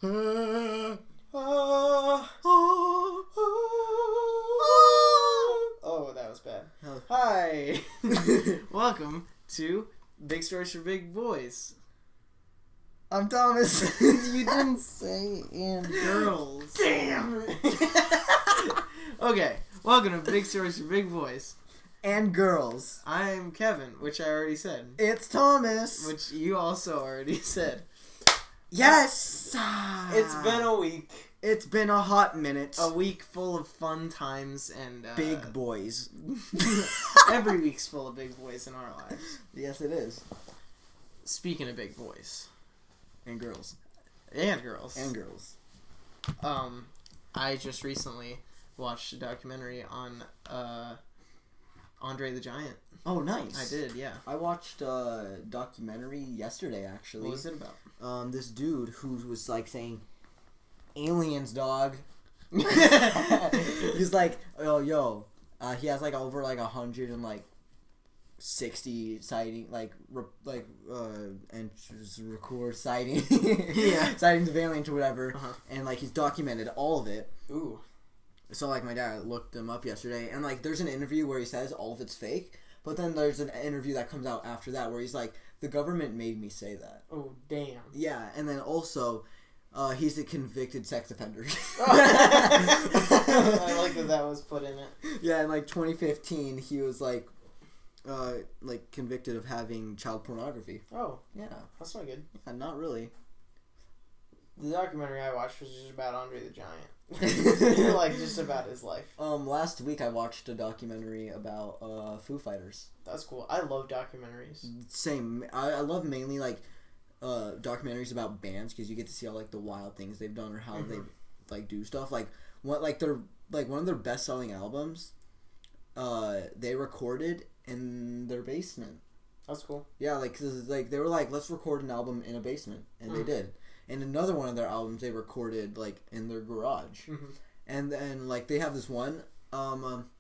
Oh, that was bad. Oh. Hi. Welcome to Big Stories for Big Boys. I'm Thomas. You didn't say and girls. Damn. Okay, welcome to Big Stories for Big Boys. And girls. I'm Kevin, which I already said. It's Thomas. Which you also already said. Yes. It's been a week. It's been a hot minute. A week full of fun times and... big boys. Every week's full of big boys in our lives. Yes, it is. Speaking of big boys. And girls. And girls. And girls. I just recently watched a documentary on Andre the Giant. Oh, nice. I did, yeah. I watched a documentary yesterday, actually. What was it about? This dude who was like saying, aliens, dog. He's like, oh, yo. He has like over like 160 sighting, and just record sighting, yeah, sightings of aliens or whatever, uh-huh. And like he's documented all of it. Ooh. So like my dad looked them up yesterday, and like there's an interview where he says all of it's fake, but then there's an interview that comes out after that where he's like, the government made me say that. Oh, damn. Yeah, and then also, he's a convicted sex offender. I like that was put in it. Yeah, in like 2015, he was like convicted of having child pornography. Oh. Yeah. That's not good. Yeah, not really. The documentary I watched was just about Andre the Giant. Like, just about his life. Last week I watched a documentary about Foo Fighters. That's cool. I love documentaries. Same. I love mainly like documentaries about bands because you get to see all like the wild things they've done or how they like do stuff. Like what like their like one of their best selling albums, they recorded in their basement. That's cool. Yeah, like cause, like they were like, let's record an album in a basement, and they did. And another one of their albums they recorded like in their garage. And then like they have this one album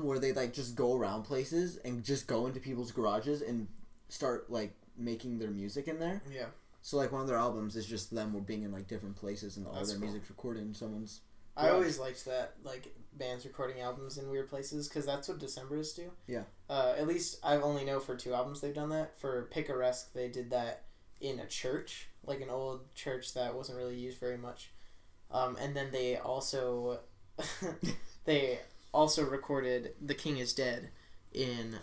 where they like just go around places and just go into people's garages and start like making their music in there. Yeah. So like one of their albums is just them being in like different places and all That's their cool. music's recorded in someone's I garage. always liked that, like, bands recording albums in weird places, because that's what Decemberists do. Yeah. At least I only know for 2 albums they've done that. For Picaresque, they did that in a church, like an old church that wasn't really used very much. And then they also recorded The King is Dead in,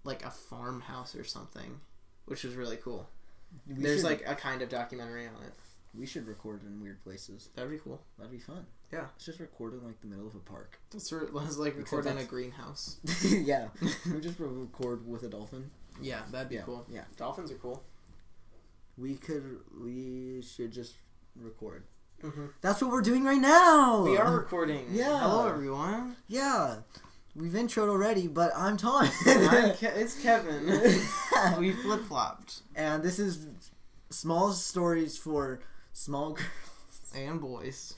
like, a farmhouse or something, which was really cool. There's, like, a kind of documentary on it. We should record in weird places. That'd be cool. That'd be fun. Yeah. Let's just record in like the middle of a park. Let's like record in a greenhouse. Yeah. We just record with a dolphin. Yeah, that'd be cool. Yeah. Dolphins are cool. We should just record. Mm-hmm. That's what we're doing right now. We are recording. Yeah. Hello, everyone. Yeah. We've introed already, but I'm Tom. It's Kevin. We flip-flopped. And this is small stories for small girls. And boys.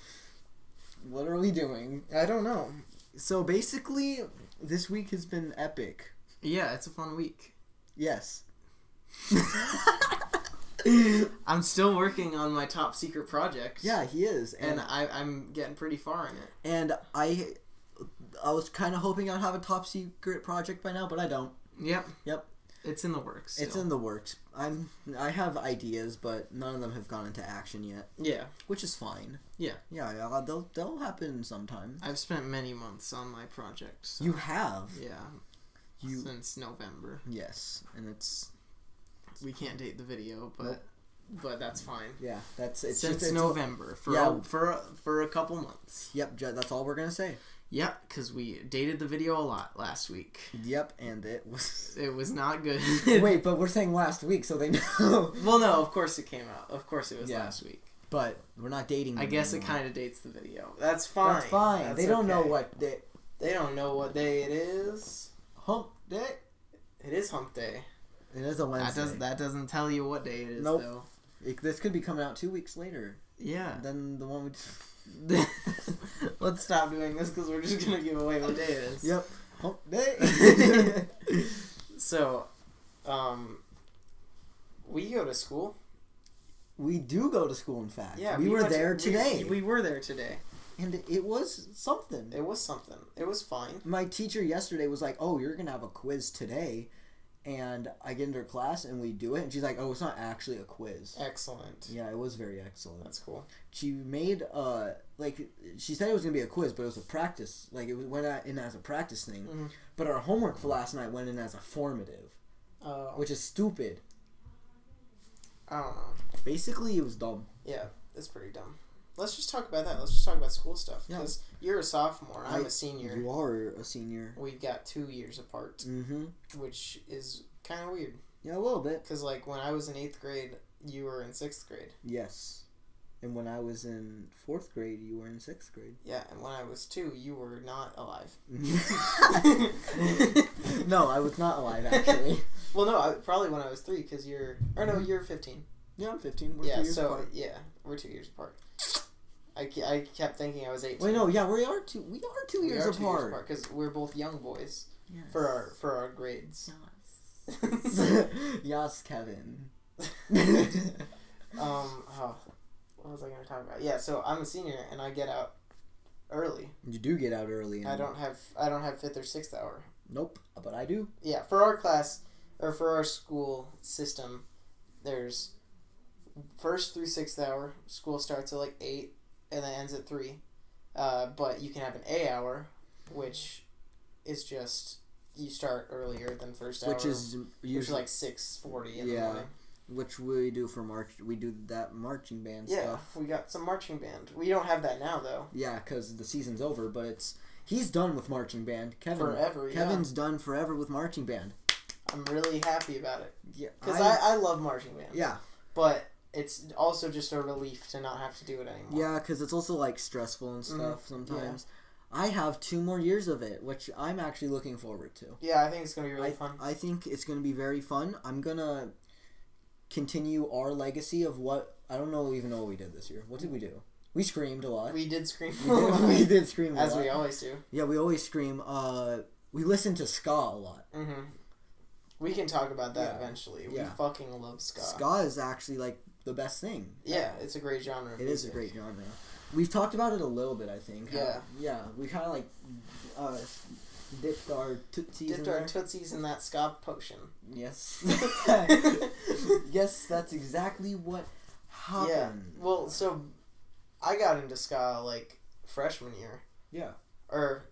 What are we doing? I don't know. So basically, this week has been epic. Yeah, it's a fun week. Yes. I'm still working on my top secret project. Yeah, he is. And I'm getting pretty far in it. And I was kind of hoping I'd have a top secret project by now, but I don't. Yep. It's in the works. Still. It's in the works. I have ideas, but none of them have gone into action yet. Yeah. Which is fine. Yeah. Yeah, they'll happen sometime. I've spent many months on my project. So. You have? Yeah. Since November. Yes, and it's... We can't date the video, but... Nope. But that's fine. Yeah, it's since November for a couple months. Yep, that's all we're gonna say. Yep, because we dated the video a lot last week. Yep, and it was not good. Wait, but we're saying last week, so they know. Well, no, of course it came out. Of course it was last week. But we're not dating. I guess anymore. It kind of dates the video. That's fine. That's fine. They don't know what day. They don't know what day it is. Hump day. It is hump day. It is a Wednesday. That doesn't tell you what day it is, nope. though. This could be coming out 2 weeks later. Yeah. Than the one we... Let's stop doing this because we're just going to give away what day it is. Yep. Hump day. So, we go to school. We do go to school, in fact. Yeah, we were there today. We were there today. And it was something. It was something. It was fine. My teacher yesterday was like, oh, you're going to have a quiz today. And I get into her class and we do it. And she's like, oh, it's not actually a quiz. Excellent. Yeah, it was very excellent. That's cool. She made, she said it was going to be a quiz, but it was a practice. Like, it went in as a practice thing. Mm-hmm. But our homework for last night went in as a formative. Which is stupid. I don't know. Basically, it was dumb. Yeah, it's pretty dumb. Let's just talk about that. Let's just talk about school stuff. Because you're a sophomore. I'm a senior. You are a senior. We've got 2 years apart. Mm-hmm. Which is kind of weird. Yeah, a little bit. Because, like, when I was in 8th grade, you were in 6th grade. Yes. And when I was in 4th grade, you were in 6th grade. Yeah, and when I was 2, you were not alive. No, I was not alive, actually. Well, no, probably when I was 3, because you're... Or no, you're 15. Yeah, I'm 15. We're 2 years apart. Yeah, we're 2 years apart. I kept thinking I was 18. Wait, no, yeah, we are 2 years apart. Because we're both young boys. Yes. For our grades. Yes. Yes, Kevin. What was I going to talk about? Yeah, so I'm a senior and I get out early. You do get out early. I don't have 5th or 6th hour. Nope, but I do. Yeah, for our class, or for our school system, there's 1st through 6th hour. School starts at like 8 and then ends at 3. But you can have an A hour, which is just, you start earlier than first hour. Which is usually like 6:40 in the morning. Which we do for March. We do that marching band stuff. Yeah, we got some marching band. We don't have that now, though. Yeah, because the season's over, but he's done with marching band. Kevin's done forever with marching band. I'm really happy about it. Yeah, because I love marching band. Yeah. But it's also just a relief to not have to do it anymore. Yeah, because it's also, like, stressful and stuff sometimes. Yeah. I have 2 more years of it, which I'm actually looking forward to. Yeah, I think it's going to be really fun. I think it's going to be very fun. I'm going to continue our legacy of what... I don't even know what we did this year. What did we do? We screamed a lot. We did scream we did scream a lot. As we always do. Yeah, we always scream. We listen to ska a lot. Mm-hmm. We can talk about that eventually. Yeah. We fucking love ska. Ska is actually, like, the best thing. Yeah, it's a great genre of music. Is a great genre. We've talked about it a little bit, I think. Yeah. Yeah, we kind of, like, dipped our tootsies in that ska potion. Yes. Yes, that's exactly what happened. Yeah. Well, so I got into ska, like, freshman year. Yeah. Or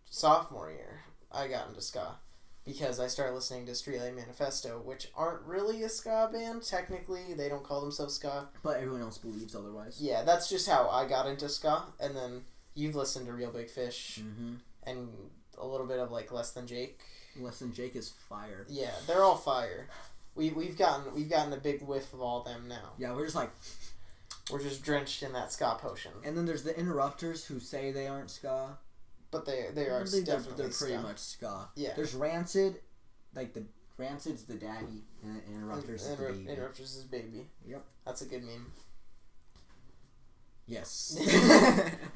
sophomore year, I got into ska. Because I started listening to Streetlight Manifesto, which aren't really a ska band. Technically, they don't call themselves ska. But everyone else believes otherwise. Yeah, that's just how I got into ska. And then you've listened to Real Big Fish. Mm-hmm. And a little bit of, like, Less Than Jake. Less Than Jake is fire. Yeah, they're all fire. We've gotten a big whiff of all them now. Yeah, we're just like... We're just drenched in that ska potion. And then there's the Interrupters who say they aren't ska. But they are definitely they're pretty ska. much ska. Yeah. There's Rancid, like Rancid's the daddy, and Interrupters is the baby. Interrupters is baby. Yep. That's a good meme. Yes.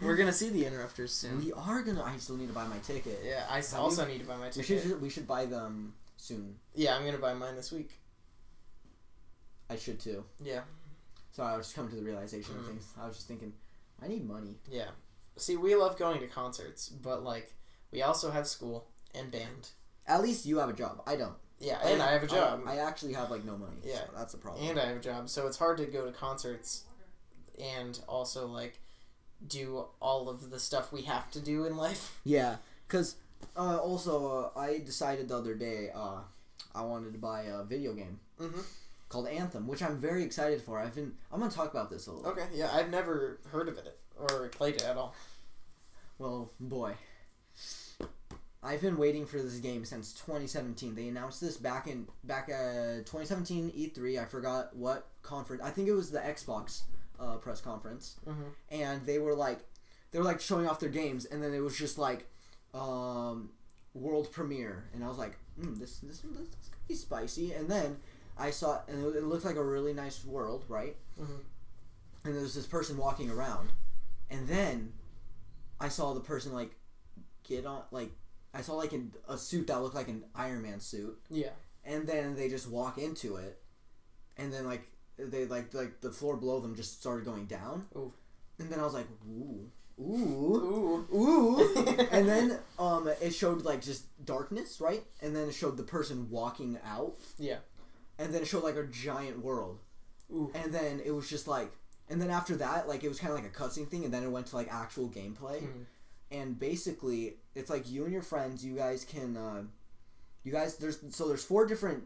We're gonna see the Interrupters soon. We are gonna. I still need to buy my ticket. Yeah, I also need to buy my ticket. We should buy them soon. Yeah, I'm gonna buy mine this week. I should too. Yeah. Sorry, I was just coming to the realization of things. I was just thinking, I need money. Yeah. See, we love going to concerts, but, like, we also have school and band. At least you have a job. I don't. Yeah, and I have a job. I actually have, like, no money. Yeah. So that's the problem. And I have a job, so it's hard to go to concerts and also, like, do all of the stuff we have to do in life. Yeah, because also I decided the other day I wanted to buy a video game. Mm-hmm. Called Anthem, which I'm very excited for. I'm going to talk about this a little. Okay, yeah, I've never heard of it or played it at all. Well, boy. I've been waiting for this game since 2017. They announced this back 2017 E3. I forgot what conference. I think it was the Xbox press conference. Mm-hmm. And they were like showing off their games, and then it was just like world premiere, and I was like, this could be spicy. And then I saw, and it looked like a really nice world, right? Mm-hmm. And there was this person walking around, and then I saw the person like get on, like I saw like a suit that looked like an Iron Man suit. Yeah. And then they just walk into it, and then like they like the floor below them just started going down. Ooh. And then I was like, ooh. And then it showed like just darkness, right? And then it showed the person walking out. Yeah. And then it showed like a giant world. Ooh. And then it was just like, and then after that, like it was kind of like a cutscene thing, and then it went to like actual gameplay. Mm-hmm. And basically, it's like you and your friends, you guys can, there's 4 different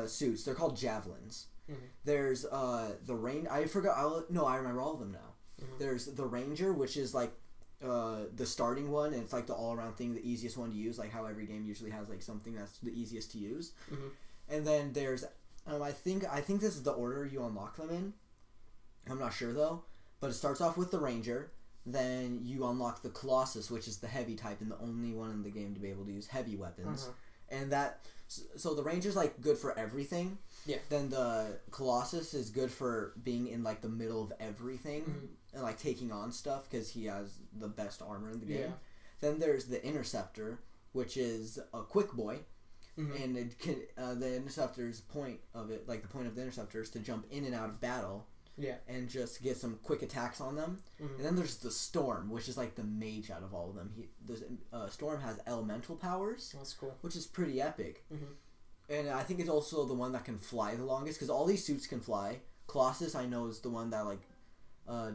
suits. They're called javelins. Mm-hmm. There's the I remember all of them now. Mm-hmm. There's the ranger, which is like the starting one, and it's like the all-around thing, the easiest one to use, like how every game usually has like something that's the easiest to use. Mm-hmm. And then there's I think this is the order you unlock them in. I'm not sure though, but it starts off with the ranger. Then you unlock the Colossus, which is the heavy type and the only one in the game to be able to use heavy weapons. Uh-huh. And so the ranger's like good for everything. Yeah. Then the Colossus is good for being in like the middle of everything. Mm-hmm. And like taking on stuff because he has the best armor in the game. Yeah. Then there's the Interceptor, which is a quick boy. Mm-hmm. And it can, the Interceptor's point of it, like the point of the Interceptor is to jump in and out of battle. Yeah. And just get some quick attacks on them. Mm-hmm. And then there's the Storm, which is like the mage out of all of them. Storm has elemental powers. That's cool. Which is pretty epic. Mm-hmm. And I think it's also the one that can fly the longest, because all these suits can fly. Colossus, I know, is the one that like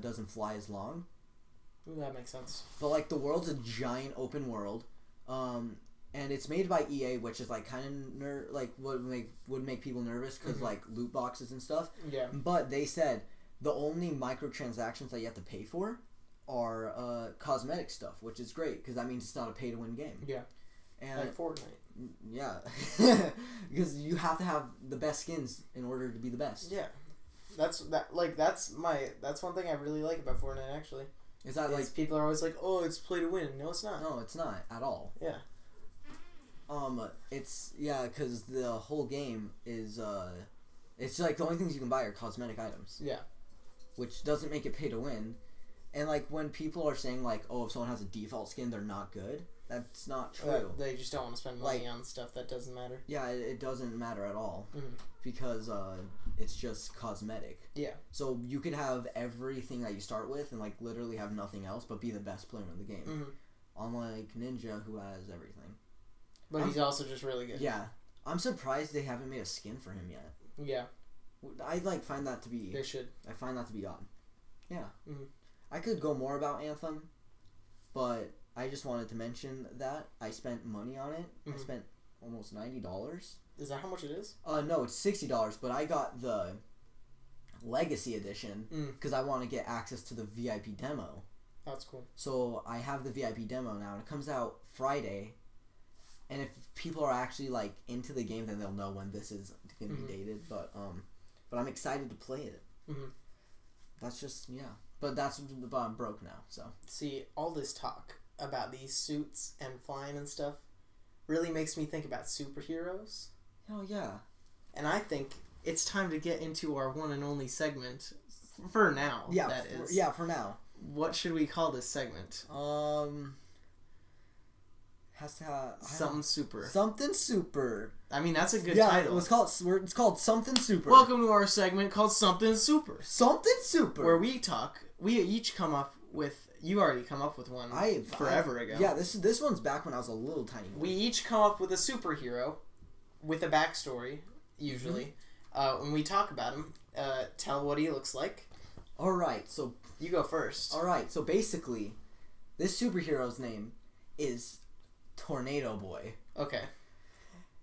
doesn't fly as long. Ooh, that makes sense. But like the world's a giant open world. And it's made by EA, which is like kind of would make people nervous because mm-hmm. like loot boxes and stuff. Yeah. But they said the only microtransactions that you have to pay for are cosmetic stuff, which is great because that means it's not a pay to win game. Yeah. And like Fortnite. Yeah. Because you have to have the best skins in order to be the best. Yeah. That's one thing I really like about Fortnite actually. Is that like people are always like, "Oh, it's play to win." No, it's not. No, it's not at all. Yeah. Because the whole game is, it's like the only things you can buy are cosmetic items. Yeah. Which doesn't make it pay to win. And, like, when people are saying, like, oh, if someone has a default skin, they're not good, that's not true. They just don't want to spend money on stuff that doesn't matter. Yeah, it doesn't matter at all. Mm-hmm. Because, it's just cosmetic. Yeah. So you could have everything that you start with and, like, literally have nothing else but be the best player in the game. Mm-hmm. Unlike Ninja, who has everything. But he's also just really good. Yeah. I'm surprised they haven't made a skin for him yet. Yeah. I find that to be... They should. I find that to be odd. Yeah. Mm-hmm. I could go more about Anthem, but I just wanted to mention that I spent money on it. Mm-hmm. I spent almost $90. Is that how much it is? No, it's $60, but I got the Legacy Edition because I want to get access to the VIP demo. That's cool. So I have the VIP demo now, and it comes out Friday. And if people are actually like into the game, then they'll know when this is going to be dated. But I'm excited to play it. Mm-hmm. That's just But I'm broke now. So see, all this talk about these suits and flying and stuff really makes me think about superheroes. Oh yeah. And I think it's time to get into our one and only segment for now. Yeah. That is. Yeah, for now. What should we call this segment? Has to have something super. Something super. I mean, that's a good title. It's called Something Super. Welcome to our segment called Something Super. Something Super. Where we each come up with. You already come up with one forever ago. Yeah, this one's back when I was a little tiny. We each come up with a superhero with a backstory, usually. Mm-hmm. When we talk about him, tell what he looks like. All right, so you go first. All right, so basically, this superhero's name is Tornado Boy. Okay.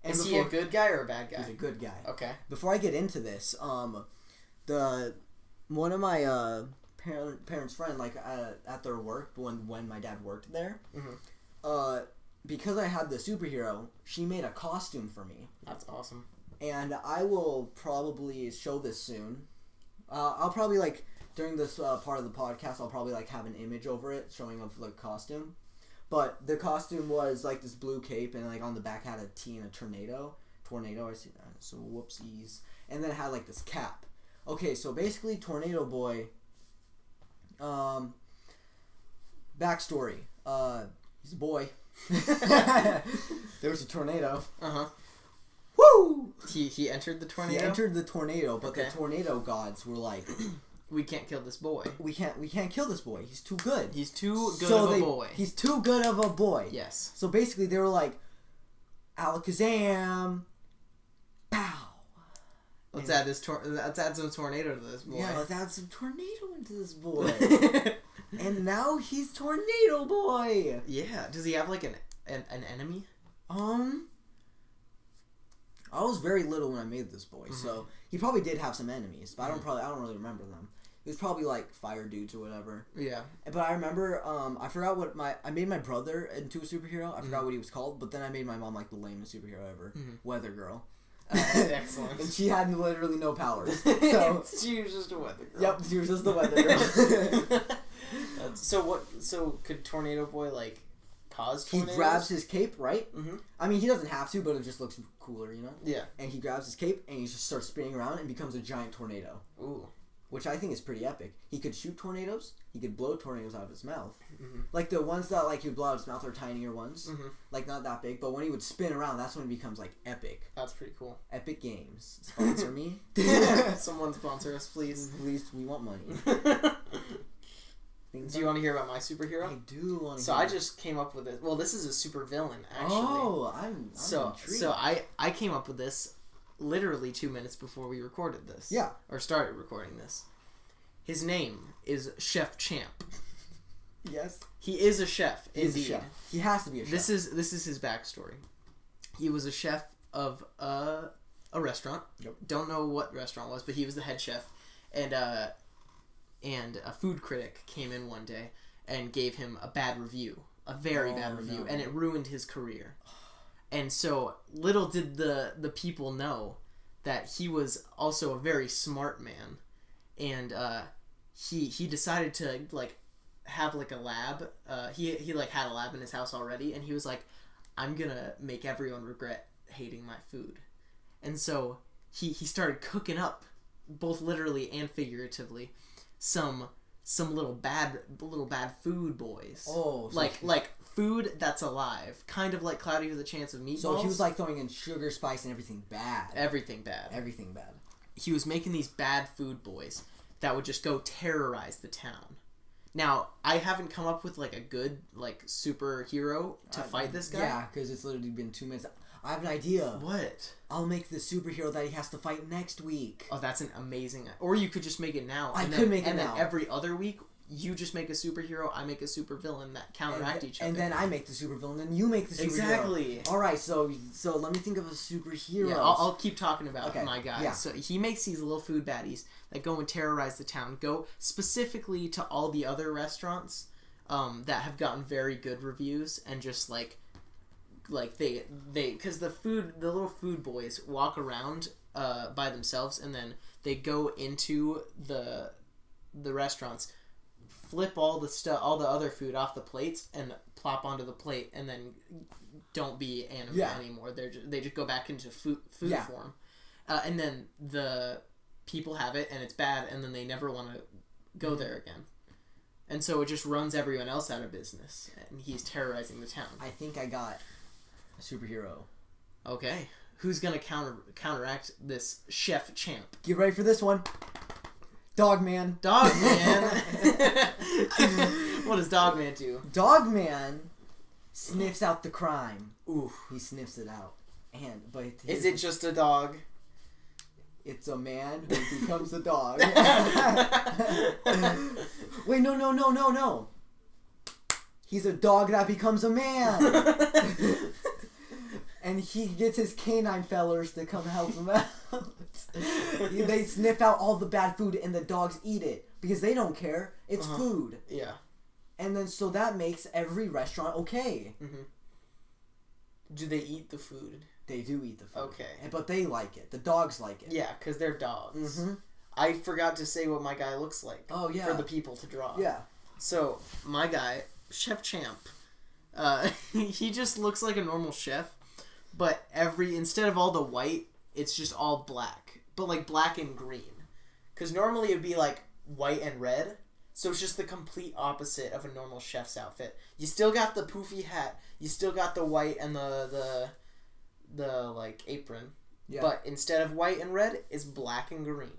And is he a good guy or a bad guy? He's a good guy. Okay. Before I get into this, one of my parents' friend, like at their work when my dad worked there, because I had the superhero, she made a costume for me. That's awesome. And I will probably show this soon. I'll probably like during this part of the podcast, I'll probably like have an image over it showing of the costume. But the costume was like this blue cape, and like on the back had a T and a tornado. I see that. So whoopsies. And then it had like this cap. Okay, so basically Tornado Boy. Backstory. He's a boy. There was a tornado. Uh-huh. Woo! He entered the tornado? He entered the tornado, but the tornado gods were like, we can't kill this boy. We can't kill this boy. He's too good. He's too good of a boy. He's too good of a boy. Yes. So basically they were like, Alakazam, pow. Let's add some tornado to this boy. Yeah, let's add some tornado into this boy. And now he's Tornado Boy. Yeah. Does he have like an enemy? I was very little when I made this boy, so he probably did have some enemies, but I don't really remember them. It was probably like fire dudes or whatever. Yeah. But I remember, I forgot what I made my brother into a superhero. I forgot what he was called, but then I made my mom like the lamest superhero ever, Weather Girl. Excellent. And she had literally no powers. So she was just a weather girl. Yep, she was just the weather girl. So could Tornado Boy like cause tornadoes? He grabs his cape, right? Mm-hmm. I mean, he doesn't have to, but it just looks cooler, you know? Yeah. And he grabs his cape and he just starts spinning around and becomes a giant tornado. Ooh. Which I think is pretty epic. He could shoot tornadoes. He could blow tornadoes out of his mouth. Like the ones that like he would blow out of his mouth are tinier ones. Like not that big. But when he would spin around, that's when it becomes like epic. That's pretty cool. Epic Games. Sponsor me. Someone sponsor us, please. Please, we want money. Do you want to hear about my superhero? I do want to. So I just came up with it. Well, this is a super villain, actually. Oh, I'm intrigued. So I came up with this literally 2 minutes before we recorded this. Yeah. Or started recording this. His name is Chef Champ. Yes. He is a chef. He's a chef. He has to be a chef. This is his backstory. He was a chef of a restaurant. Yep. Don't know what restaurant it was, but he was the head chef. And a food critic came in one day and gave him a bad review. A very bad review. No. And it ruined his career. And so little did the people know that he was also a very smart man. And he decided to like have like a lab. He like had a lab in his house already, and he was like, I'm gonna make everyone regret hating my food. And so he started cooking up, both literally and figuratively, some little bad food boys. Oh, so like food that's alive, kind of like Cloudy with a Chance of Meatballs. So he was like throwing in sugar, spice, and everything bad. Everything bad. Everything bad. He was making these bad food boys that would just go terrorize the town. Now, I haven't come up with like a good like superhero to fight this guy. Yeah, because it's literally been 2 minutes. I have an idea. What? I'll make the superhero that he has to fight next week. Oh, that's an amazing... Or you could just make it now. I could make it now. And then every other week, you just make a superhero, I make a supervillain that counteract each other. And then I make the supervillain, and you make the superhero. Exactly. All right, so let me think of a superhero. Yeah, I'll keep talking about my guy. Yeah. So he makes these little food baddies that go and terrorize the town. Go specifically to all the other restaurants that have gotten very good reviews, and just like they because the little food boys walk around by themselves, and then they go into the restaurants, flip all the other food off the plates and plop onto the plate, and then don't be animal anymore. They just go back into food form, and then the people have it and it's bad, and then they never want to go there again, and so it just runs everyone else out of business, and he's terrorizing the town. I think I got a superhero. Okay, who's gonna counteract this Chef Champ? Get ready for this one. Dogman. Dogman. What does Dogman do? Dogman sniffs out the crime. Ooh, he sniffs it out. But is it just a dog? It's a man who becomes a dog. Wait, no. He's a dog that becomes a man. And he gets his canine fellers to come help him out. They sniff out all the bad food and the dogs eat it because they don't care. It's food. Yeah. And then so that makes every restaurant okay. Mm-hmm. Do they eat the food? They do eat the food. Okay. But they like it. The dogs like it. Yeah, because they're dogs. Mm-hmm. I forgot to say what my guy looks like. Oh, yeah. For the people to draw. Yeah. So, my guy, Chef Champ, he just looks like a normal chef, but instead of all the white, it's just all black. But, like, black and green. Because normally it would be, like, white and red. So it's just the complete opposite of a normal chef's outfit. You still got the poofy hat. You still got the white and the like, apron. Yeah. But instead of white and red, it's black and green.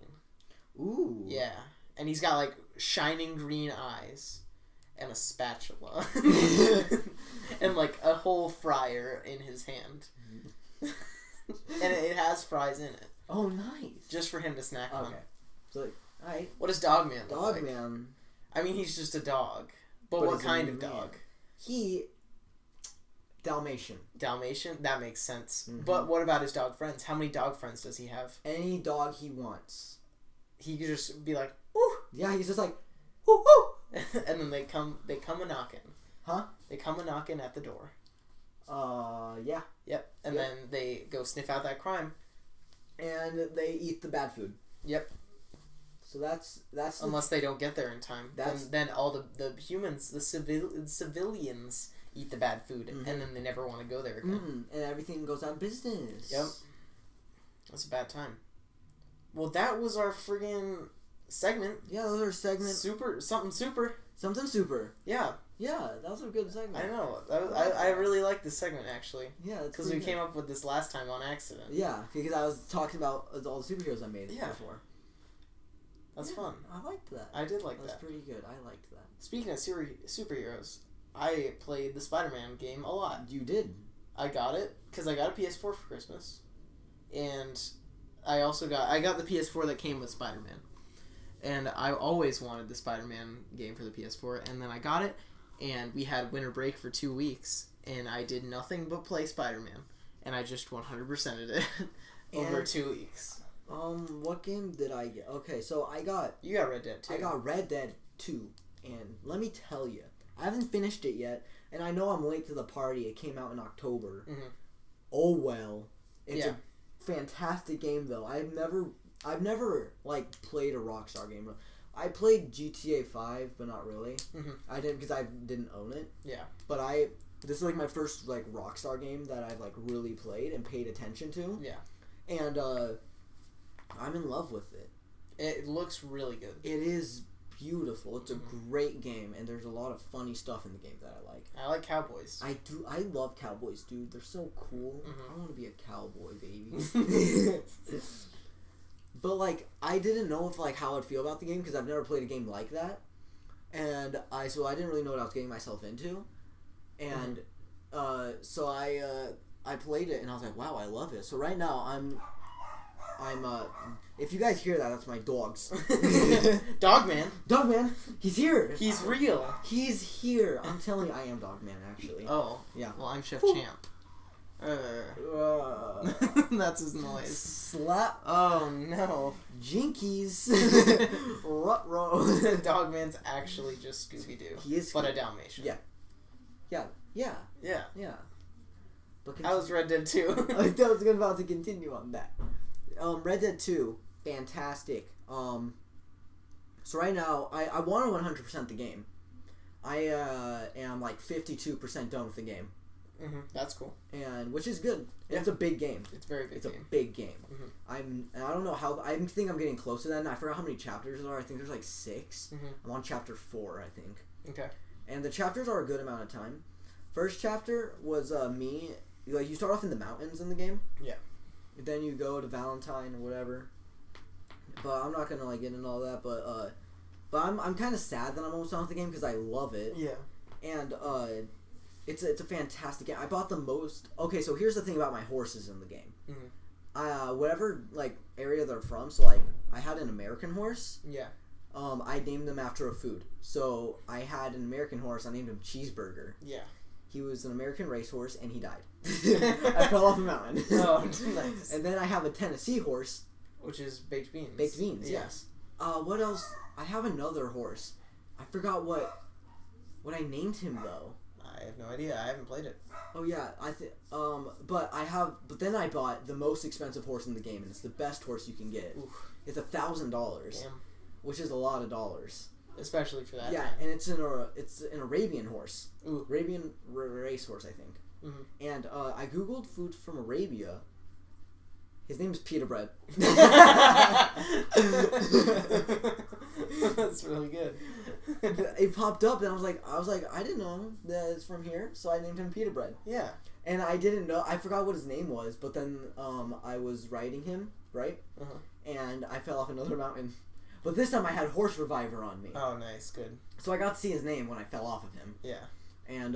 Ooh. Yeah. And he's got, like, shining green eyes. And a spatula. And, like, a whole fryer in his hand. And it has fries in it. Oh, nice. Just for him to snack on. Okay. So, like, alright. What does Dogman look like? Dogman. I mean, he's just a dog. But what kind of dog? Dalmatian. Dalmatian? That makes sense. Mm-hmm. But what about his dog friends? How many dog friends does he have? Any dog he wants. He could just be like, woo! Yeah, he's just like, woo, woo! And then they come a knocking. Huh? They come a knocking at the door. Yeah. Yep. And then they go sniff out that crime. And they eat the bad food. Yep. So that's unless they don't get there in time. Then all the humans, the civilians eat the bad food, and then they never want to go there again. And everything goes out of business. Yep. That's a bad time. Well, that was our friggin' segment. Yeah, those are segments. Something super. Yeah. Yeah, that was a good segment. I know. I really like this segment, actually. Yeah, because we came up with this last time on accident. Yeah, because I was talking about all the superheroes I made before. That's fun. I liked that. I did like that. That's pretty good. I liked that. Speaking of superheroes, I played the Spider-Man game a lot. You did. I got it because I got a PS4 for Christmas, and I got the PS4 that came with Spider-Man, and I always wanted the Spider-Man game for the PS4, and then I got it, and we had winter break for 2 weeks, and I did nothing but play Spider-Man, and I just 100%ed it over 2 weeks. What game did I get? Okay, so You got Red Dead 2. I got Red Dead 2, and let me tell you, I haven't finished it yet, and I know I'm late to the party. It came out in October. Mm-hmm. Oh well. It's a fantastic game, though. I've never like played a Rockstar game. I played GTA 5, but not really. Mm-hmm. I didn't because I didn't own it. Yeah. But this is like my first like Rockstar game that I've like really played and paid attention to. Yeah. And I'm in love with it. It looks really good. It is beautiful. It's a great game, and there's a lot of funny stuff in the game that I like. I like cowboys. I do. I love cowboys, dude. They're so cool. Mm-hmm. I want to be a cowboy, baby. But like, I didn't know how I'd feel about the game because I've never played a game like that, and I didn't really know what I was getting myself into, and so I played it and I was like, wow, I love it. So right now I'm if you guys hear that, that's my dogs. Dogman, he's here. He's real. He's here. I'm telling you, I am Dogman, actually. Oh. Yeah. Well, I'm Chef Champ. That's his noise. Slap. Oh, no. Jinkies. Ruh-roh. Dogman's actually just Scooby-Doo. He is but a Dalmatian. Yeah. But how was Red Dead 2? I was about to continue on that. Red Dead 2, fantastic. So right now, I want to 100% the game. I am like 52% done with the game. Mm-hmm. That's cool. And which is good. Yeah. It's a big game. It's a very big game. It's a big game. Mm-hmm. I don't know how. I think I'm getting close to that. And I forgot how many chapters there are. I think there's like 6. Mm-hmm. I'm on chapter 4, I think. Okay. And the chapters are a good amount of time. First chapter was me. Like you start off in the mountains in the game. Yeah. Then you go to Valentine or whatever. But I'm not gonna like get into all that. But I'm kind of sad that I'm almost done with the game because I love it. Yeah. And it's a fantastic game. I bought the most. Okay, so here's the thing about my horses in the game. Mm-hmm. Whatever like area they're from. So like I had an American horse. Yeah. I named them after a food. So I had an American horse. I named him Cheeseburger. Yeah. He was an American racehorse, and he died. I fell off a mountain. Oh, nice. And then I have a Tennessee horse. Which is baked beans. Baked beans, yes. What else? I have another horse. I forgot what I named him, though. I have no idea. I haven't played it. Oh, yeah. But then I bought the most expensive horse in the game, and it's the best horse you can get. Oof. It's $1,000. Damn. Which is a lot of dollars. Especially for that. Yeah, time. and it's an Arabian horse. Ooh. Arabian racehorse, I think. Mm-hmm. And I googled food from Arabia, His name is Pita Bread. That's really good. It popped up and I was like, I didn't know that it's from here, so I named him Pita Bread. Yeah. And I didn't know, I forgot what his name was, but then I was riding him, right? Uh-huh. And I fell off another mountain. But this time I had Horse Reviver on me. Oh, nice, good. So I got to see his name when I fell off of him. Yeah. And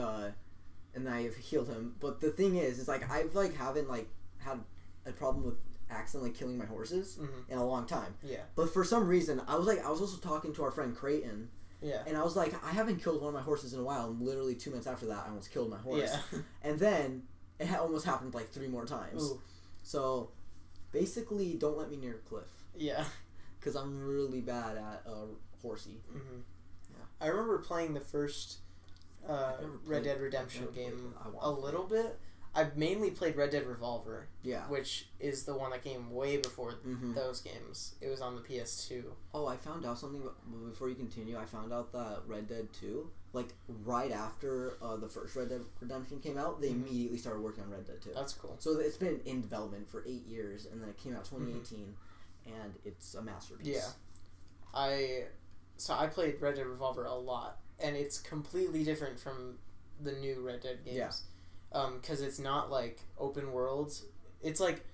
I've healed him. But the thing is like I've like haven't like had a problem with accidentally killing my horses in a long time. Yeah. But for some reason I was also talking to our friend Creighton. Yeah. And I was like, I haven't killed one of my horses in a while, and literally 2 minutes after that I almost killed my horse. Yeah. And then it almost happened like 3 more times. Ooh. So basically don't let me near a cliff. Yeah. Because I'm really bad at horsey. Mm-hmm. Yeah. I remember playing the first Red Dead Redemption game a little bit. I've mainly played Red Dead Revolver, which is the one that came way before those games. It was on the PS2. Oh, I found out something before you continue. I found out that Red Dead 2, like right after the first Red Dead Redemption came out, they immediately started working on Red Dead 2. That's cool. So it's been in development for 8 years, and then it came out 2018, and it's a masterpiece. Yeah. I played Red Dead Revolver a lot, and it's completely different from the new Red Dead games. Yeah. Because it's not like open worlds. It's like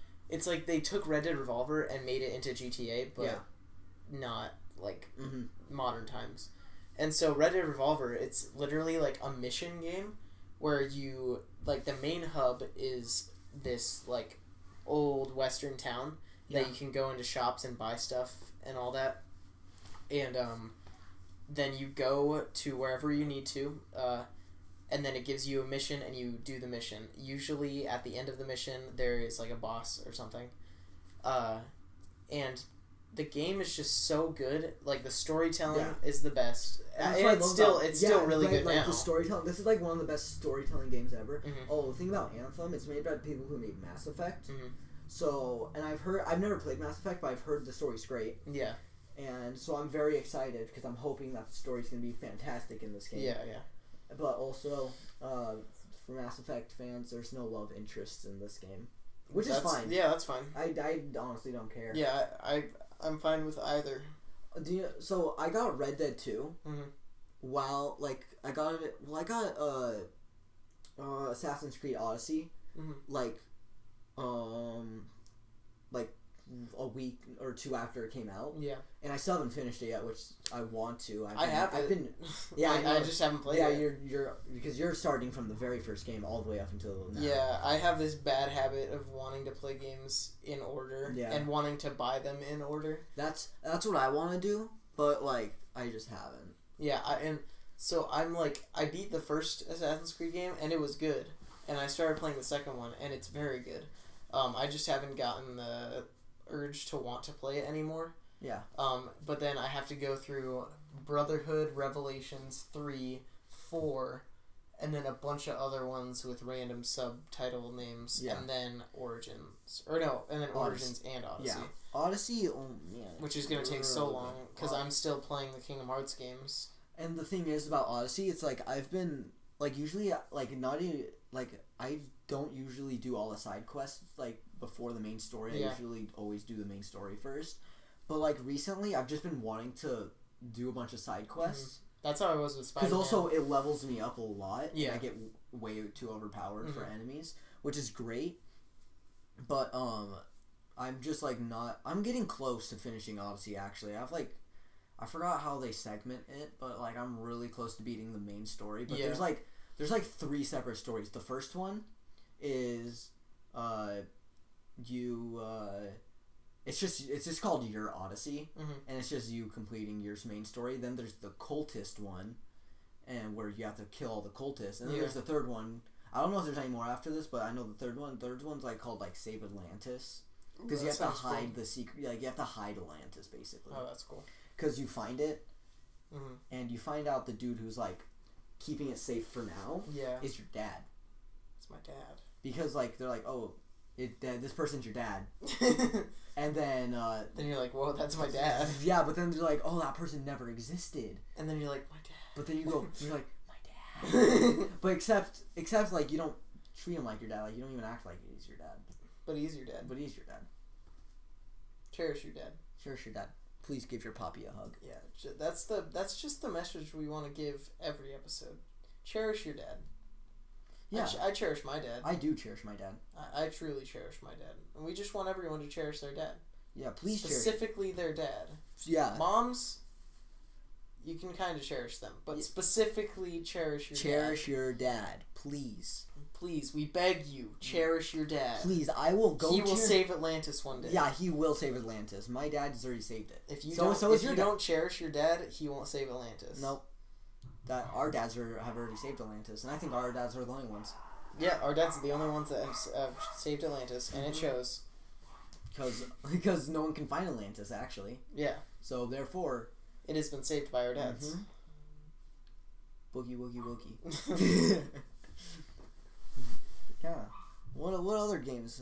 they took Red Dead Revolver and made it into GTA, but not like modern times. And so Red Dead Revolver, it's literally like a mission game where you like the main hub is this like old western town that you can go into shops and buy stuff and all that, and then you go to wherever you need to. And then it gives you a mission, and you do the mission. Usually, at the end of the mission, there is like a boss or something. And the game is just so good. Like the storytelling is the best. It's still really good like, now. The storytelling. This is like one of the best storytelling games ever. Oh, the thing about Anthem, it's made by people who made Mass Effect. So, and I've never played Mass Effect, but I've heard the story's great. Yeah. And so I'm very excited because I'm hoping that the story's gonna be fantastic in this game. Yeah, yeah. But also, for Mass Effect fans, there's no love interest in this game, which is fine. Yeah, that's fine. I honestly don't care. Yeah, I'm fine with either. So I got Red Dead 2. While like I got Assassin's Creed Odyssey, like a week or 2 after it came out. Yeah. And I still haven't finished it yet, which I want to. I've been I just haven't played it. Yeah, you're because you're starting from the very first game all the way up until now. Yeah, I have this bad habit of wanting to play games in order and wanting to buy them in order. That's what I want to do, but like I just haven't. Yeah, so I'm like I beat the first Assassin's Creed game and it was good. And I started playing the second one and it's very good. I just haven't gotten the urge to want to play it anymore. Yeah. But then I have to go through Brotherhood, Revelations 3, 4, and then a bunch of other ones with random subtitle names, and then Origins. Origins and Odyssey. Yeah. Odyssey, oh man. Which is going to take so long, because I'm still playing the Kingdom Hearts games. And the thing is about Odyssey, it's like, I've been, like, usually, like, not even, like, I don't usually do all the side quests, like, before the main story. I usually always do the main story first. But, like, recently, I've just been wanting to do a bunch of side quests. That's how I was with Spider-Man. Because also, it levels me up a lot. Yeah. And I get way too overpowered for enemies, which is great. But, I'm just, like, not... I'm getting close to finishing Odyssey, actually. I forgot how they segment it, but, like, I'm really close to beating the main story. But there's 3 separate stories. The first one is, it's just called Your Odyssey, and it's just you completing your main story. Then there's the cultist one, and where you have to kill all the cultists. And then there's the third one. I don't know if there's any more after this, but I know the third one. The third one's like called like Save Atlantis, because you have to hide the secret. Like you have to hide Atlantis basically. Oh, that's cool. Because you find it, and you find out the dude who's like keeping it safe for now. Is your dad. It's my dad. Because like they're like, oh, this person's your dad. And then you're like, whoa, that's my dad. Yeah, but then they're like, oh, that person never existed. And then you're like, my dad. But then you're like, my dad. But except like you don't treat him like your dad. Like you don't even act like he's your dad. But he's your dad. But he's your dad. Cherish your dad. Cherish your dad. Please give your poppy a hug. Yeah, that's just the message we want to give every episode. Cherish your dad. Yeah. I cherish my dad. I do cherish my dad. I truly cherish my dad. And we just want everyone to cherish their dad. Yeah, please specifically their dad. Yeah. Moms, you can kind of cherish them, but specifically cherish your dad. Cherish your dad, please. Please, we beg you, cherish your dad. Please, I will go. He will save Atlantis one day. Yeah, he will save Atlantis. My dad has already saved it. If you don't cherish your dad, he won't save Atlantis. Nope. That our dads have already saved Atlantis, and I think our dads are the only ones. Yeah, our dads are the only ones that have saved Atlantis, and it shows. Because no one can find Atlantis, actually. Yeah. So therefore, it has been saved by our dads. Boogie woogie woogie. Yeah. What other games?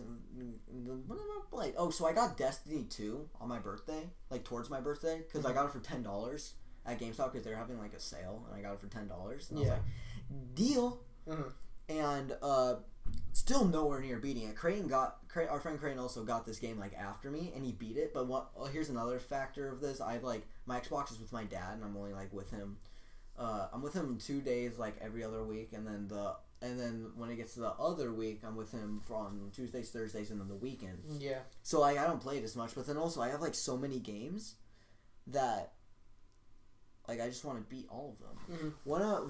What have I played? Oh, so I got Destiny 2 on my birthday, like towards my birthday, because I got it for $10 at GameStop because they're having like a sale, and I got it for $10. And I was like, deal. And still nowhere near beating it. Our friend Crane also got this game like after me, and he beat it. But here's another factor of this. I have like my Xbox is with my dad, and I'm only like with him. I'm with him 2 days like every other week, and then when it gets to the other week, I'm with him on Tuesdays, Thursdays, and then the weekend. Yeah. So like I don't play it as much, but then also I have like so many games that like I just want to beat all of them.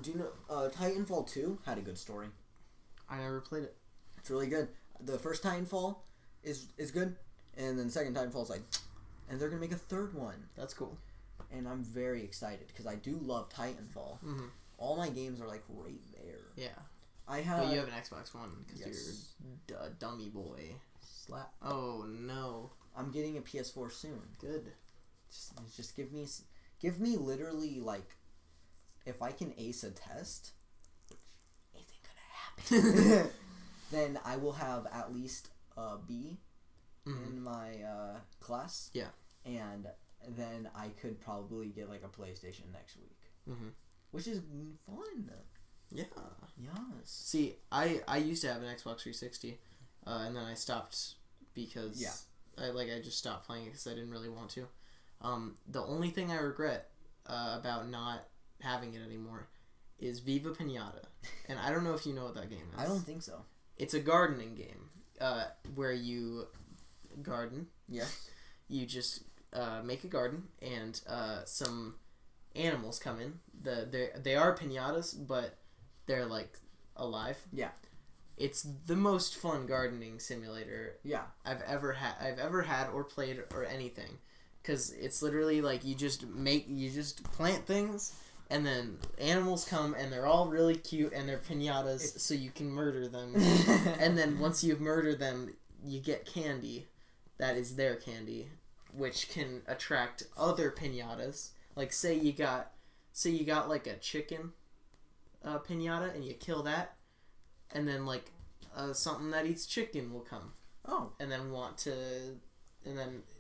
Do you know Titanfall 2 had a good story. I never played it. It's really good. The first Titanfall is good, and then the second Titanfall is like, and they're gonna make a third one. That's cool. And I'm very excited because I do love Titanfall. All my games are like right there. Yeah. But you have an Xbox One because you're a dummy boy. Oh no. I'm getting a PS4 soon. Good. Just give me literally like, if I can ace a test, which isn't gonna happen, then I will have at least a B in my class. Yeah. And then I could probably get like a PlayStation next week, which is fun. Yeah. Yes. See, I used to have an Xbox 360, and then I stopped because I just stopped playing it because I didn't really want to. The only thing I regret about not having it anymore is Viva Pinata, and I don't know if you know what that game is. I don't think so. It's a gardening game where you garden. Yes. You just make a garden, and some animals come in. They are pinatas, but they're like alive. Yeah. It's the most fun gardening simulator I've ever had or played or anything, because it's literally like you just plant things, and then animals come, and they're all really cute, and they're pinatas, so you can murder them. And then once you've murdered them, you get candy that is their candy, which can attract other pinatas. Like say you got like a chicken pinata, and you kill that, and then like something that eats chicken will come. Oh. And then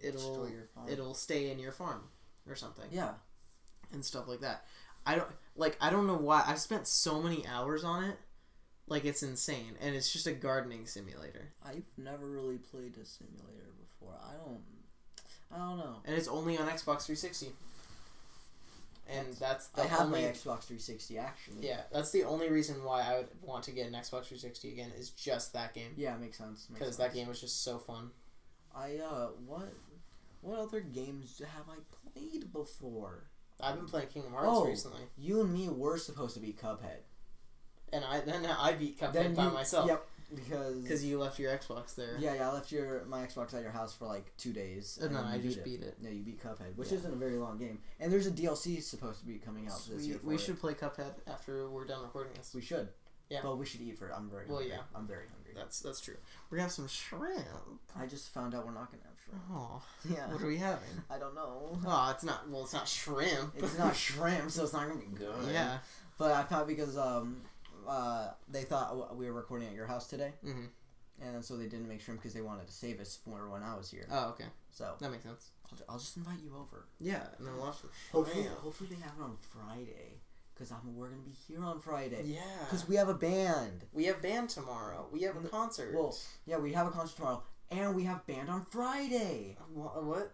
it'll stay in your farm or something. Yeah. And stuff like that. I don't know why I've spent so many hours on it. Like, it's insane, and it's just a gardening simulator. I've never really played a simulator before. I don't know. And it's only on Xbox 360. And I have my Xbox 360 actually. Yeah, that's the only reason why I would want to get an Xbox 360 again, is just that game. Yeah, makes sense. Because that game was just so fun. What other games have I played before? I've been playing Kingdom Hearts recently. You and me were supposed to be Cuphead. And I beat Cuphead by myself. Yep. Because you left your Xbox there. Yeah, I left my Xbox at your house for like 2 days. And then I just beat it. Yeah, you beat Cuphead, which isn't a very long game. And there's a DLC supposed to be coming out this year. We should play Cuphead after we're done recording this. We should. Yeah. But we should eat for it. I'm very hungry. I'm very hungry. That's true. We're gonna have some shrimp. I just found out we're not gonna have shrimp. Oh. Yeah. What are we having? I don't know. Oh, it's not shrimp. It's not shrimp, so it's not gonna be good. Yeah. But I thought because they thought we were recording at your house today. Mm-hmm. And so they didn't make shrimp because they wanted to save us for when I was here. Oh, okay. So that makes sense. I'll just invite you over. Yeah, and then we'll watch it. Hopefully they have it on Friday, because we're gonna be here on Friday. Yeah. Because we have a band. We have band tomorrow. We have a concert. Well, yeah, we have a concert tomorrow, and we have band on Friday. What?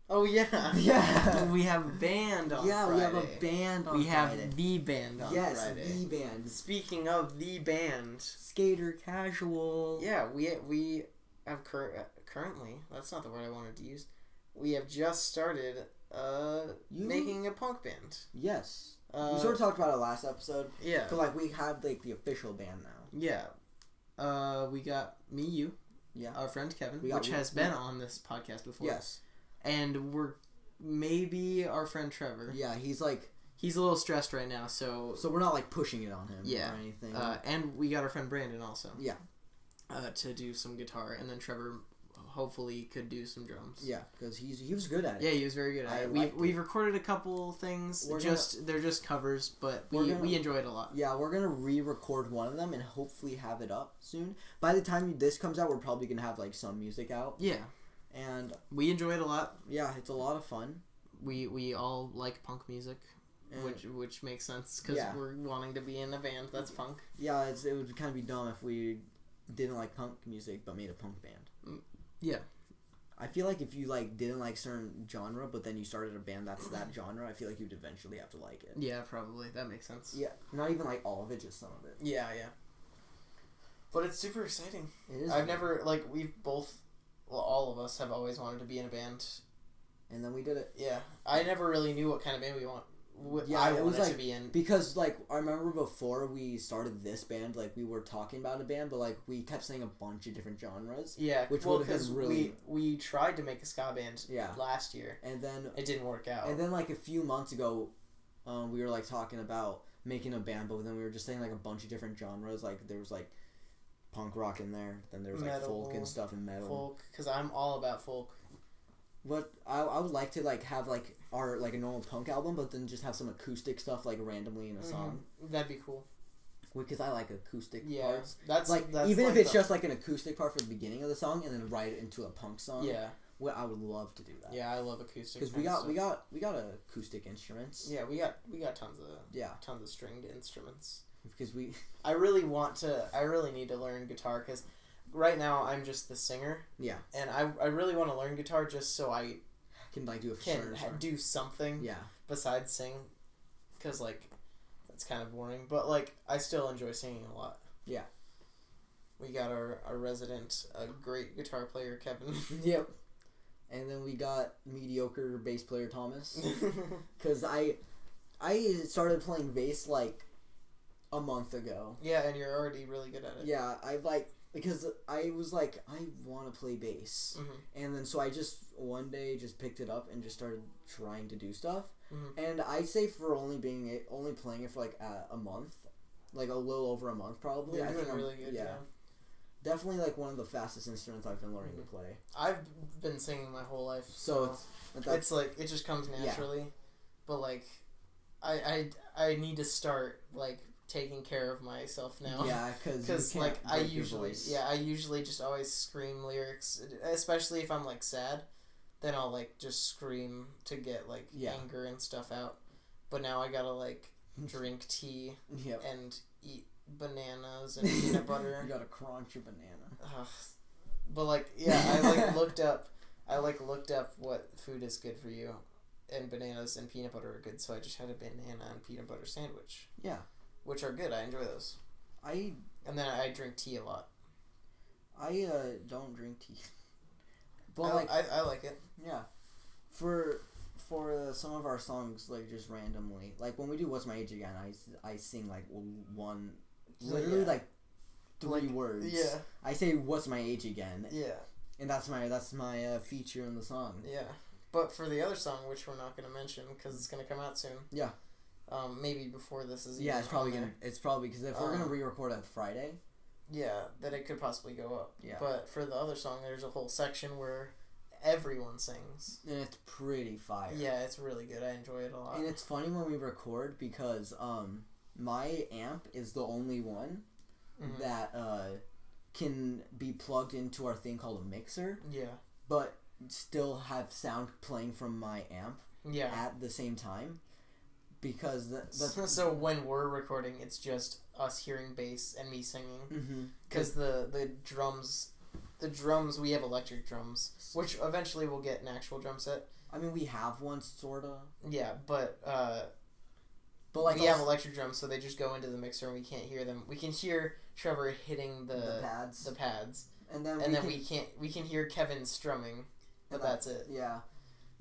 Oh yeah. Yeah. We have a band on Friday. Yeah, we have a band on Friday. We have the band on Yes, Friday. the band. Speaking of the band, Skater Casual. yeah, we have currently. That's not the word I wanted to use. We have just started making a punk band. Yes. We sort of talked about it last episode. Yeah. But like we have like the official band now. Yeah. We got me, you. Yeah. Our friend Kevin, which has been on this podcast before. Yes. And we're maybe our friend Trevor. Yeah, he's a little stressed right now, so we're not like pushing it on him yeah. or anything. And we got our friend Brandon also. Yeah. To do some guitar, and then Trevor hopefully could do some drums. Yeah, because he was good at it. Yeah, he was very good at it. We've recorded a couple things. They're just covers, but we enjoy it a lot. Yeah, we're gonna re-record one of them and hopefully have it up soon. By the time this comes out, we're probably gonna have like some music out. Yeah. And we enjoy it a lot. Yeah, it's a lot of fun. We all like punk music, which makes sense because we're wanting to be in a band that's punk. Yeah, it would kind of be dumb if we didn't like punk music but made a punk band. Yeah. I feel like if you like didn't like certain genre but then you started a band that's that genre, I feel like you'd eventually have to like it. Yeah, probably. That makes sense. Yeah, not even like all of it, just some of it. Yeah. But it's super exciting. It is. I've never we've both. Well, all of us have always wanted to be in a band. And then we did it. Yeah. I never really knew what kind of band I wanted to be in. Because, like, I remember before we started this band, like, we were talking about a band, but, like, we kept saying a bunch of different genres. Yeah. Which would have been really... We tried to make a ska band last year. And then... It didn't work out. And then, like, a few months ago, we were, like, talking about making a band, but then we were just saying, like, a bunch of different genres. Like, there was, like... punk rock in there, then there was like metal, folk and stuff, and metal. Folk, because I'm all about folk. What I would like to like have like our like a normal punk album, but then just have some acoustic stuff like randomly in a song. That'd be cool. Because I like acoustic parts. That's even if it's just like an acoustic part for the beginning of the song, and then write it into a punk song. Yeah. Well, I would love to do that. Yeah, I love acoustic. Because we got acoustic instruments. Yeah, we got tons of stringed instruments. Because I really need to learn guitar because right now I'm just the singer. Yeah. And I really want to learn guitar just so I can like do something. Yeah. Besides sing, because like that's kind of boring. But like I still enjoy singing a lot. Yeah. We got our resident great guitar player Kevin. Yep. And then we got mediocre bass player Thomas. Because I started playing bass like a month ago. Yeah, and you're already really good at it. Yeah, because I was like, I want to play bass. Mm-hmm. And then so I just one day just picked it up and just started trying to do stuff. Mm-hmm. And I'd say for only playing it for like a month, like a little over a month probably. You're doing really good. Yeah. Definitely like one of the fastest instruments I've been learning to play. I've been singing my whole life, so it's like it just comes naturally. Yeah. But like I need to start like taking care of myself now. Yeah, because like I usually just always scream lyrics, especially if I'm like sad. Then I'll like just scream to get like anger and stuff out. But now I gotta like drink tea and eat bananas and peanut butter. You gotta crunch your banana. But like I looked up what food is good for you, and bananas and peanut butter are good. So I just had a banana and peanut butter sandwich. Yeah. Which are good. I enjoy those. And then I drink tea a lot. I don't drink tea. But I like it. Yeah. For some of our songs, like just randomly, like when we do "What's My Age Again," I sing like one, literally like three words. Yeah. I say "What's my age again?" Yeah. And that's my feature in the song. Yeah. But for the other song, which we're not going to mention because it's going to come out soon. Yeah. Maybe before this is. Yeah, it's probably because if we're gonna re-record on Friday. Yeah, then it could possibly go up. Yeah. But for the other song, there's a whole section where everyone sings. And it's pretty fire. Yeah, it's really good. I enjoy it a lot. And it's funny when we record because my amp is the only one that can be plugged into our thing called a mixer. Yeah. But still have sound playing from my amp. Yeah. At the same time. Because so when we're recording, it's just us hearing bass and me singing. Because the drums the drums, we have electric drums, which eventually we'll get an actual drum set. I mean, we have one, sorta. Yeah, but like we have electric drums, so they just go into the mixer and we can't hear them. We can hear Trevor hitting the pads. And then we can hear Kevin strumming, but that's it. Yeah.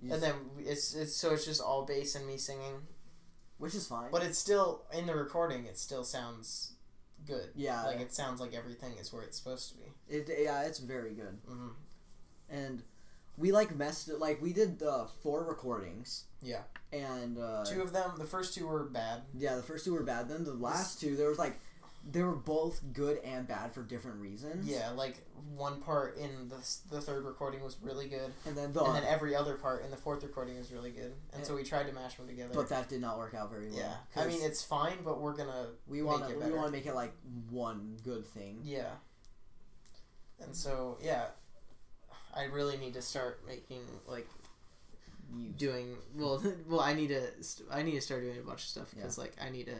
And then it's just all bass and me singing, which is fine. But it's still in the recording. It still sounds good. Yeah. Like it sounds like everything is where it's supposed to be. It's very good. Mm-hmm. And we messed it. We did 4 recordings. Yeah. And 2 of them, the first 2 were bad. Yeah, the first 2 were bad. Then the last 2, there was they were both good and bad for different reasons. Yeah, one part in the third recording was really good, and then every other part in the fourth recording was really good, and so we tried to mash them together. But that did not work out very well. Yeah, I mean it's fine, but we want to make it one good thing. Yeah. And so I really need to start making doing I need to start doing a bunch of stuff because I need to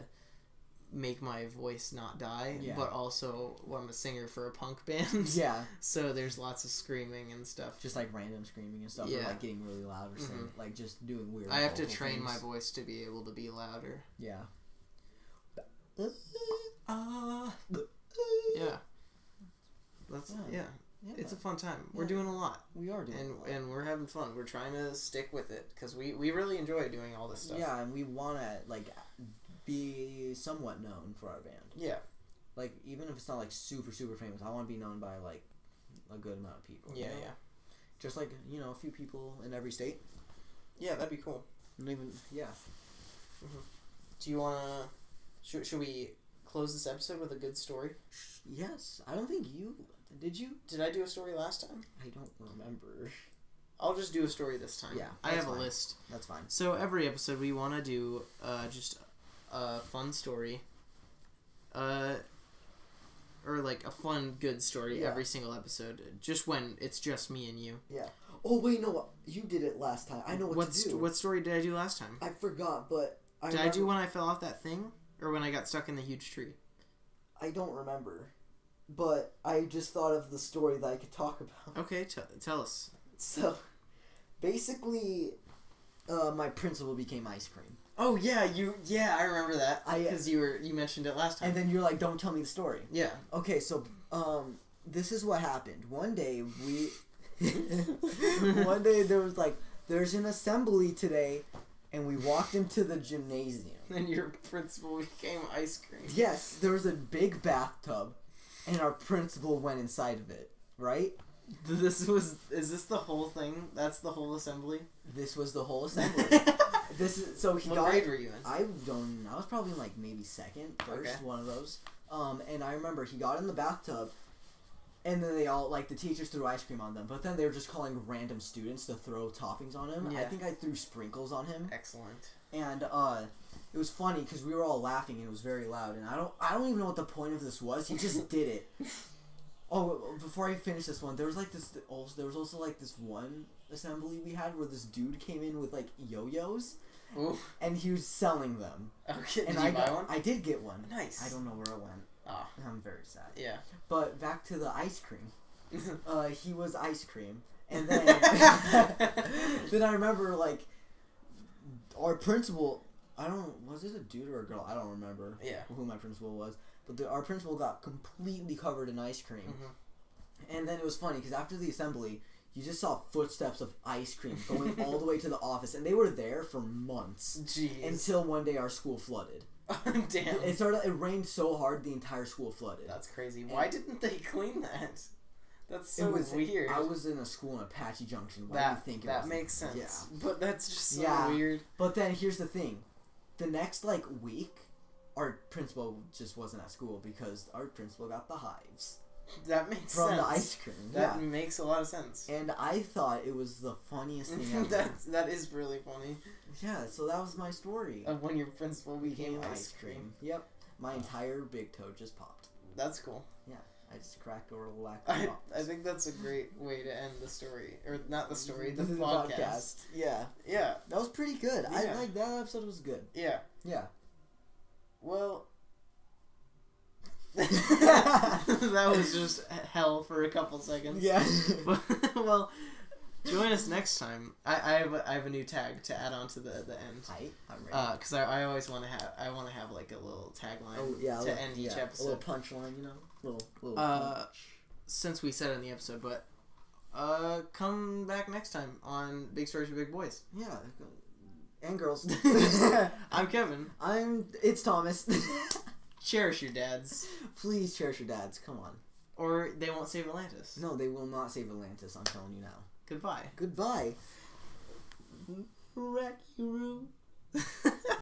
make my voice not die, but also I'm a singer for a punk band. Yeah. So there's lots of screaming and stuff. Just random screaming and stuff, or getting really loud or saying, just doing weird. I have to train my voice to be able to be louder. Yeah. Yeah. It's a fun time. We're doing a lot. We are doing a lot. And we're having fun. We're trying to stick with it because we really enjoy doing all this stuff. Yeah, and we want to be somewhat known for our band. Yeah. Even if it's not super super famous, I want to be known by a good amount of people. Yeah, yeah. Just a few people in every state. Yeah, that'd be cool. And even Mm-hmm. Do you wanna? Should we close this episode with a good story? Yes. I don't think you did. You did. I do a story last time. I don't remember. I'll just do a story this time. Yeah, I have a list. That's fine. So every episode we want to do just a fun story, or a fun good story every single episode. Just when it's just me and you. Yeah. Oh wait, no, you did it last time. I know what to do. What story did I do last time? I forgot, but did I do when I fell off that thing, or when I got stuck in the huge tree? I don't remember, but I just thought of the story that I could talk about. Okay, tell us. So, basically, my principal became ice cream. Oh yeah, I remember that because you mentioned it last time. And then you're like, "Don't tell me the story." Yeah. Okay, so this is what happened. One day there was there's an assembly today, and we walked into the gymnasium. And your principal became ice cream. Yes, there was a big bathtub, and our principal went inside of it. Right. Is this the whole thing? That's the whole assembly? This was the whole assembly. What grade were you in? I was probably in maybe second, first, one of those. And I remember he got in the bathtub, and then they all, the teachers threw ice cream on them, but then they were just calling random students to throw toppings on him. Yeah. I think I threw sprinkles on him. Excellent. And, it was funny because we were all laughing and it was very loud, and I don't even know what the point of this was. He just did it. Oh, before I finish this one, there was also this one assembly we had where this dude came in with yo-yos. Ooh. And he was selling them. Okay, and did you buy one? I did get one. Nice. I don't know where it went. Oh. I'm very sad. Yeah. But back to the ice cream. He was ice cream. And then then I remember our principal, was it a dude or a girl? I don't remember who my principal was. But our principal got completely covered in ice cream. Mm-hmm. And then it was funny because after the assembly, you just saw footsteps of ice cream going all the way to the office. And they were there for months. Jeez. Until one day our school flooded. Damn. It rained so hard the entire school flooded. That's crazy. Why didn't they clean that? That's so weird. I was in a school in Apache Junction. Why do you think it was? That makes sense. Yeah. But that's just so weird. But then here's the thing. The next week, our principal just wasn't at school because our principal got the hives. That makes sense. From the ice cream. That makes a lot of sense. And I thought it was the funniest thing ever. That is really funny. Yeah, so that was my story. Of when your principal became ice cream. Yep. My entire big toe just popped. That's cool. Yeah. I just cracked a little lack of I think that's a great way to end the story. Or not the story, the podcast. Yeah. Yeah. That was pretty good. Yeah. That episode was good. Yeah. Yeah. Well... That was just hell for a couple seconds. Yeah. Well, join us next time. I have a new tag to add on to the end. I'm ready. Because I always want to have like a little tagline to end each episode. A little punchline, you know, little punch. Since we said it in the episode, but come back next time on Big Stories for Big Boys. Yeah, and girls. I'm Kevin. It's Thomas. Cherish your dads. Please cherish your dads. Come on. Or they won't save Atlantis. No, they will not save Atlantis. I'm telling you now. Goodbye. Goodbye. Wreck your room.